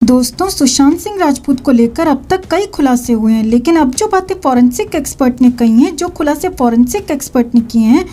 दोस्तों, सुशांत सिंह राजपूत को लेकर अब तक कई खुलासे हुए हैं, लेकिन अब जो बातें फॉरेंसिक एक्सपर्ट ने कही हैं, जो खुलासे फॉरेंसिक एक्सपर्ट ने किए हैं,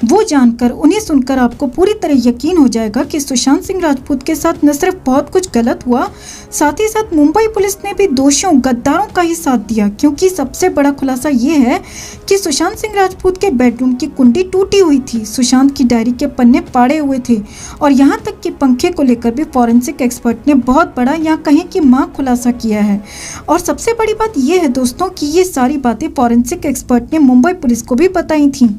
वो जानकर उन्हें सुनकर आपको पूरी तरह यकीन हो जाएगा कि सुशांत सिंह राजपूत के साथ न सिर्फ बहुत कुछ गलत हुआ, साथ ही साथ मुंबई पुलिस ने भी दोषियों गद्दारों का ही साथ दिया। क्योंकि सबसे बड़ा खुलासा ये है कि सुशांत सिंह राजपूत के बेडरूम की कुंडी टूटी हुई थी, सुशांत की डायरी के पन्ने फाड़े हुए थे और यहाँ तक कि पंखे को लेकर भी फॉरेंसिक एक्सपर्ट ने बहुत बड़ा या कहें कि मां खुलासा किया है। और सबसे बड़ी बात यह है दोस्तों कि ये सारी बातें फॉरेंसिक एक्सपर्ट ने मुंबई पुलिस को भी बताई थी,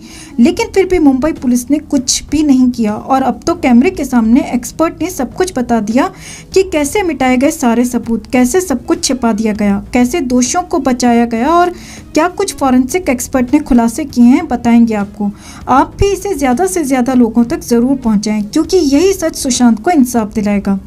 लेकिन फिर भी मुंबई पुलिस ने कुछ भी नहीं किया। और अब तो कैमरे के सामने एक्सपर्ट ने सब कुछ बता दिया कि कैसे मिटाए गए सारे सबूत, कैसे सब कुछ छिपा दिया गया, कैसे दोषियों को बचाया गया और क्या कुछ फॉरेंसिक एक्सपर्ट ने खुलासे किए हैं, बताएंगे आपको। आप भी इसे ज़्यादा से ज़्यादा लोगों तक ज़रूर पहुंचाएं, क्योंकि यही सच सुशांत को इंसाफ दिलाएगा।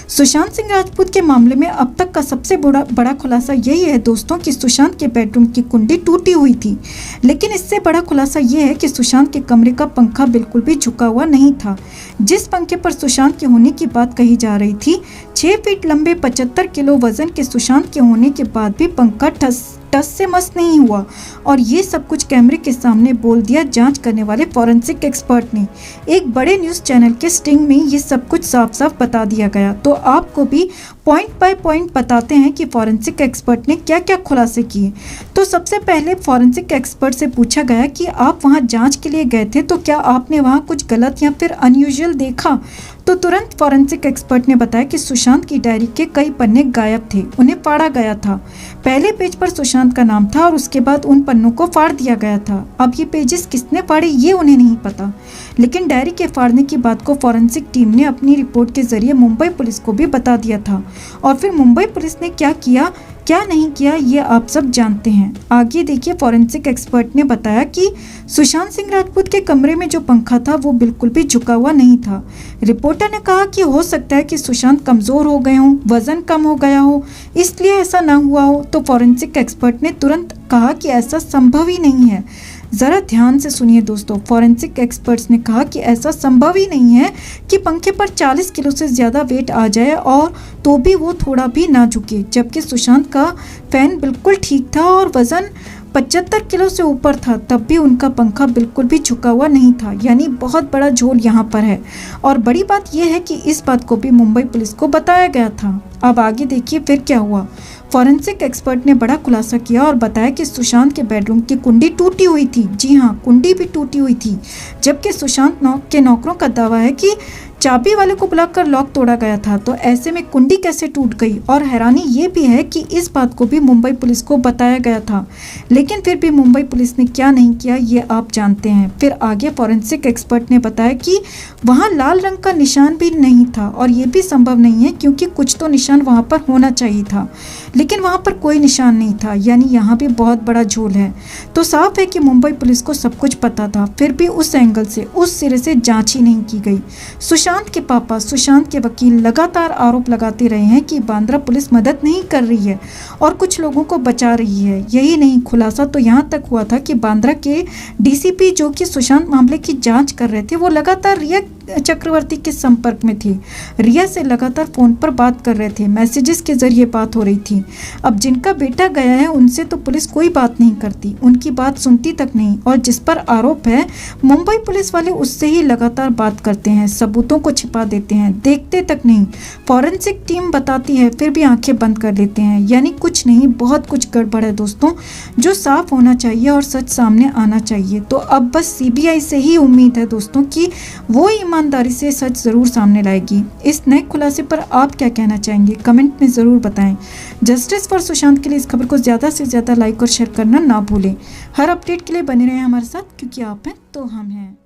सुशांत सिंह राजपूत के मामले में अब तक का सबसे बड़ा खुलासा यही है दोस्तों कि सुशांत के बेडरूम की कुंडी टूटी हुई थी, लेकिन इससे बड़ा खुलासा यह है कि सुशांत के कमरे का पंखा बिल्कुल भी झुका हुआ नहीं था। जिस पंखे पर सुशांत के होने की बात कही जा रही थी, 6 फीट लंबे 75 किलो वजन के सुशांत के होने के बाद भी पंखा टस से मस नहीं हुआ। और ये सब कुछ कैमरे के सामने बोल दिया जांच करने वाले फॉरेंसिक एक्सपर्ट ने। एक बड़े न्यूज़ चैनल के स्टिंग में ये सब कुछ साफ साफ बता दिया गया। तो आपको भी पॉइंट बाय पॉइंट बताते हैं कि फॉरेंसिक एक्सपर्ट ने क्या क्या खुलासे किए। तो सबसे पहले फॉरेंसिक एक्सपर्ट से पूछा गया कि आप वहाँ जाँच के लिए गए थे, तो क्या आपने वहाँ कुछ गलत या फिर अनयूजुअल देखा? तो तुरंत फॉरेंसिक एक्सपर्ट ने बताया कि सुशांत की डायरी के कई पन्ने गायब थे, उन्हें फाड़ा गया था। पहले पेज पर सुशांत का नाम था और उसके बाद उन पन्नों को फाड़ दिया गया था। अब ये पेजेस किसने फाड़े ये उन्हें नहीं पता, लेकिन डायरी के फाड़ने की बात को फॉरेंसिक टीम ने अपनी रिपोर्ट के जरिए मुंबई पुलिस को भी बता दिया था। और फिर मुंबई पुलिस ने क्या किया क्या नहीं किया ये आप सब जानते हैं। आगे देखिए, फॉरेंसिक एक्सपर्ट ने बताया कि सुशांत सिंह राजपूत के कमरे में जो पंखा था वो बिल्कुल भी झुका हुआ नहीं था। रिपोर्टर ने कहा कि हो सकता है कि सुशांत कमज़ोर हो गए हों, वजन कम हो गया हो, इसलिए ऐसा ना हुआ हो। तो फॉरेंसिक एक्सपर्ट ने तुरंत कहा कि ऐसा संभव ही नहीं है। ज़रा ध्यान से सुनिए दोस्तों, फॉरेंसिक एक्सपर्ट्स ने कहा कि ऐसा संभव ही नहीं है कि पंखे पर 40 किलो से ज़्यादा वेट आ जाए और तो भी वो थोड़ा भी ना झुके, जबकि सुशांत का फैन बिल्कुल ठीक था और वज़न 75 किलो से ऊपर था, तब भी उनका पंखा बिल्कुल भी झुका हुआ नहीं था। यानी बहुत बड़ा झोल यहाँ पर है। और बड़ी बात यह है कि इस बात को भी मुंबई पुलिस को बताया गया था। अब आगे देखिए फिर क्या हुआ। फॉरेंसिक एक्सपर्ट ने बड़ा खुलासा किया और बताया कि सुशांत के बेडरूम की कुंडी टूटी हुई थी। जी हाँ, कुंडी भी टूटी हुई थी, जबकि सुशांत के नौकरों का दावा है कि चाबी वाले को बुलाकर लॉक तोड़ा गया था। तो ऐसे में कुंडी कैसे टूट गई? और हैरानी ये भी है कि इस बात को भी मुंबई पुलिस को बताया गया था, लेकिन फिर भी मुंबई पुलिस ने क्या नहीं किया ये आप जानते हैं। फिर आगे फॉरेंसिक एक्सपर्ट ने बताया कि वहाँ लाल रंग का निशान भी नहीं था और ये भी संभव नहीं है, क्योंकि कुछ तो निशान वहाँ पर होना चाहिए था, लेकिन वहाँ पर कोई निशान नहीं था। यानी यहाँ भी बहुत बड़ा झोल है। तो साफ है कि मुंबई पुलिस को सब कुछ पता था, फिर भी उस एंगल से, उस सिरे से जांच ही नहीं की गई। सुशांत के पापा, सुशांत के वकील लगातार आरोप लगाते रहे हैं कि बांद्रा पुलिस मदद नहीं कर रही है और कुछ लोगों को बचा रही है। यही नहीं, खुलासा तो यहाँ तक हुआ था कि बांद्रा के डीसीपी जो कि सुशांत मामले की जांच कर रहे थे, वो लगातार रिया चक्रवर्ती के संपर्क में थे, रिया से लगातार फोन पर बात कर रहे थे, मैसेजेस के जरिए बात हो रही थी। अब जिनका बेटा गया है उनसे तो पुलिस कोई बात नहीं करती, उनकी बात सुनती तक नहीं, और जिस पर आरोप है मुंबई पुलिस वाले उससे ही लगातार बात करते हैं, सबूतों को छिपा देते हैं, देखते तक नहीं। फॉरेंसिक टीम बताती है फिर भी आंखें बंद कर लेते हैं। यानी कुछ नहीं, बहुत कुछ गड़बड़ है दोस्तों, जो साफ होना चाहिए और सच सामने आना चाहिए। तो अब बस सीबीआई से ही उम्मीद है दोस्तों कि वो ईमानदारी से सच जरूर सामने लाएगी। इस नए खुलासे पर आप क्या कहना चाहेंगे, कमेंट में ज़रूर बताएं। जस्टिस फॉर सुशांत के लिए इस खबर को ज़्यादा से ज़्यादा लाइक और शेयर करना ना भूलें। हर अपडेट के लिए बने रहें हमारे साथ, क्योंकि आप हैं तो हम हैं।